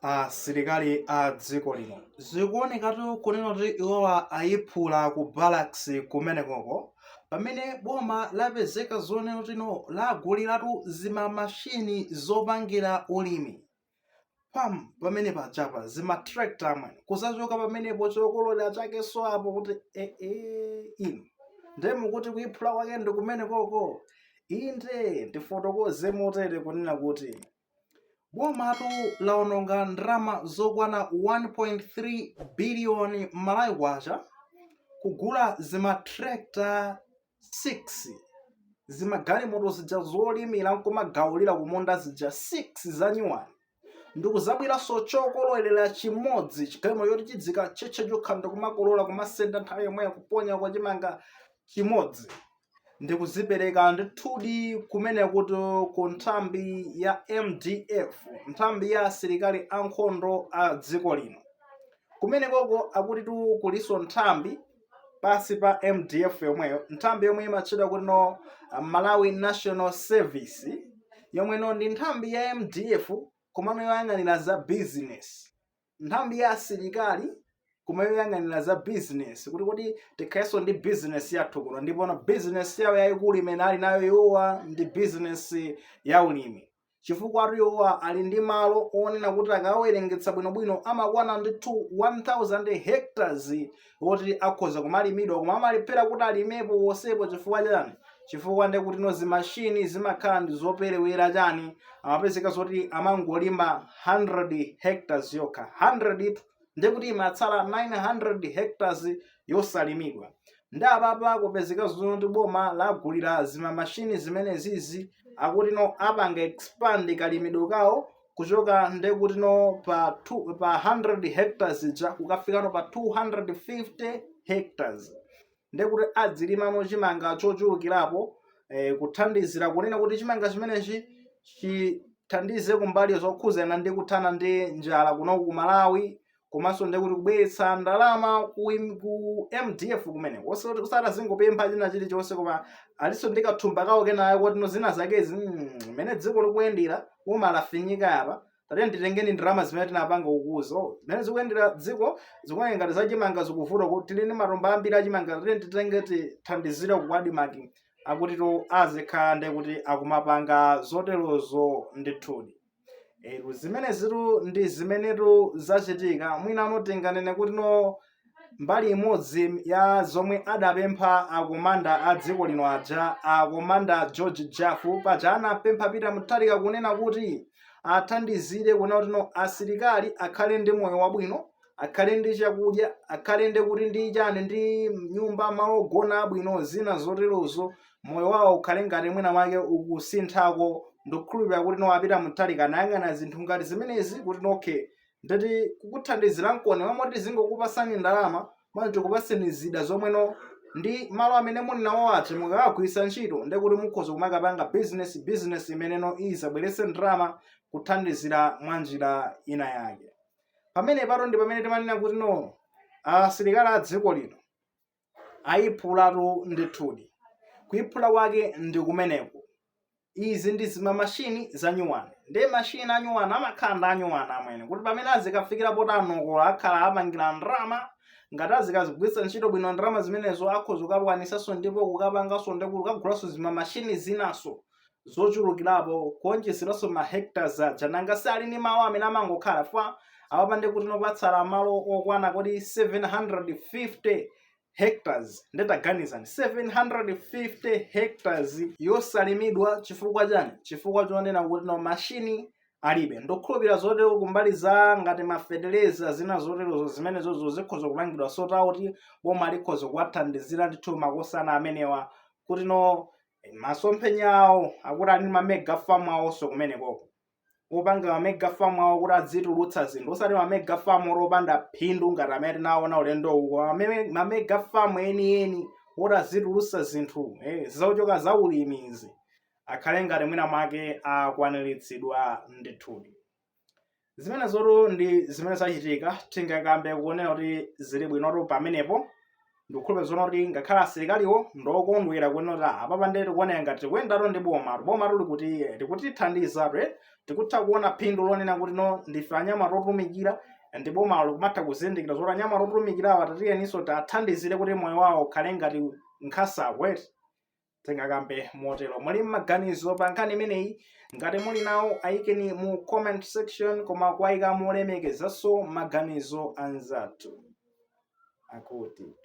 asilikali a dziko lino zikuonekatu kunena kuti iwowa ayiphula ku barracks kumenekoko pamene boma lapezeka zonena kuti laguliratu zimamashini zopangira ulimi pamene pachapa zimatractor amene kuzachoka pamenepo chokololera chakenso apo kuti inu ndemukuti kuyiphula kwake ndi kumenekoko. Inde ndifotokoze motere kunena kuti bomatu laononga ndalama zokwana 1.3 biliyoni malawi kwacha kugula zimatractor 6 zimagalimoto zija zolimira nkumagawulira kumonda zija 6 za nyuwani ndikuzabwiranso chokololera chimodzi chigalimoto yoti chidzika cheche chokhanda kumakolola kumasenda nthawi yomweyo kuponya kwa chimanga chimodzi ndikuzipereka ndithudi kumene kuti ku nthambi ya MDF, nthambi ya asilikali ankhondo a dziko lino. Kumenekoko akutitu kuliso nthambi pasi pa MDF yomweyo, nthambi yomwe imatchedwa kuti Malawi National Service, yomwe ndi nthambi ya MDF komano yoyang'anira za business, nthambi ya asilikali kumene yoyang'anira za business kuti tikhalenso ndi business yathu kuno ndipo business yawo yayikulu imene ali nayo iwowa ndi business ya ulimi, chifukwa iwowa ali ndi malo onena kuti akawerengetsa bwinobwino amakwana ndi 1000 hectares woti akhoza kumalimidwa koma amalephera kuti alimepo wonsepo chifukwa chani? Chifukwa ndi kuti zimashini zimakhala ndi zoperewera chani amapezeka zoti amangolima 100 hectares yokha 100 ndikuti imatsala 900 hectares yosalimidwa. Ndi apapa kupezeka zoti boma lagulira zimamashini zimenezizi akuti apanga expand kalimidwe kawo kuchoka ndekuti pa 100 hectares ja kukafika pa 250 hectares ndekuti adzilimamo chimanga chochulukirapo kuthandizira kunena kuti chimanga chimenechi chithandize kumbali zokhuzana ndi kuthana ndi njala kuno ku Malawi komanso ndikuti kubweretsa ndalama ku MDF kumene kusati zingopempha china chilichonse koma aliso ndi kathumba kawo kenayo kuti zina zakezi mene dziko likuyendera umalafinyika apa tate nditengeni ndalama zimene tinapanga ukuzo mene zikuyendera dziko zikuoneka ngati zachimanga zikuvuta kuti tili ndi matumba ambiri achimanga tate nditenge tithandizire kukwadimaking akuti azikhala ndekuti akumapanga zoterozo ndithudi. Zimene zitu ndi zimenetu zachitika mwina anotenganene kuti mbali imodzi ya zomwe adapempha akomanda a dziko lino aja akomanda George Jafu paja anapempha Peter Mutharika kunena kuti athandizire kuna kuti asilikali akhale ndi moyo wabwino, akhale ndi chakudya, akhale ndi kuti ndi chani ndi nyumba malo ogona abwino zina zoterozo moyo wawo ukhale ngati mwina mwake ukusinthako ndikukhulupirira kuti Peter Mutharika anayang'ana zinthu ngati zimenezi kuti ndati kukuthandizira nkone wamoti zingokupasani ndalama manje kupaseni zida zomwe ndi malo amene muli nawo ati mukagwisa ntchito ndekuti mukhoza kumakapanga business imene izabweretse ndalama kuthandizira mwa njira ina yake. Pamene pato ndi pamene timanena kuti asilikali a dziko lino ayiphulatu ndithudi, kuyiphula kwake ndi kumeneko. Izi ndi zimamashini za nyuwani ndi mashini a nyuwani amakhala ndi anyuwani amwene kuti pamene azikafikira poti anokola akhala apangira ndalama ngati azikazigwiritsa ntchito bwino ndalama zimenezo akhoza kukakwanisanso ndipo kukapanganso ndikuti kukagulaso zimamashini zinaso zochulukirapo kuonjezeranso ma hectares aja nanga si ali ndi malo amene amangokhala fa apapa ndi kuti patsala malo okwana kuti 750 hectares ndetaganizani 750 hectares yosalimidwa chifukwa chani? Chifukwa chonena kuti mashini alibe. Ndokhulupirira zotero kumbali za ngati mafedereza zina zoterozo zimenezozo zikhoza kupangidwa sota kuti boma likhoza kuwathandizira ndithu makosana amenewa kuti masomphenya awo akuti ali mamega farm awonso kumenekoko upanga mamega farm awo kuti adzitulutsa zinthu osati mamega farm opanda phindu ngati amene tinaona ulendo uko mamega farm enieni kuti adzitulutsa zinthu zauchoka za ulimizi akhale ngati mwina mwake akwaniritsidwa ndithudi. Zimenezotu ndi zimene zachitika tingakambe kuonera kuti zili bwinotu pamenepo ndikukhulupirira zona kuti ngakhala asilikaliwo ndokondwera kunoti apapa ndeti kuoneka ngati tikuyendatu ndi boma tuli kuti tikutithandizatu tikutha kuona phindu lonena kuti no ndife anyamata otumikira ndi bomalo kumatha kuzindikira zoti anyamata otumikirawo atatiyeninso tathandizire kuti moyo wawo ukhale ngati nkhasawo tingakambe motero. Muli maganizo pa nkhani imeneyi? Ngati muli nawo ayikeni mu comment section, koma kuwayika molemekezanso maganizo anzathu akuti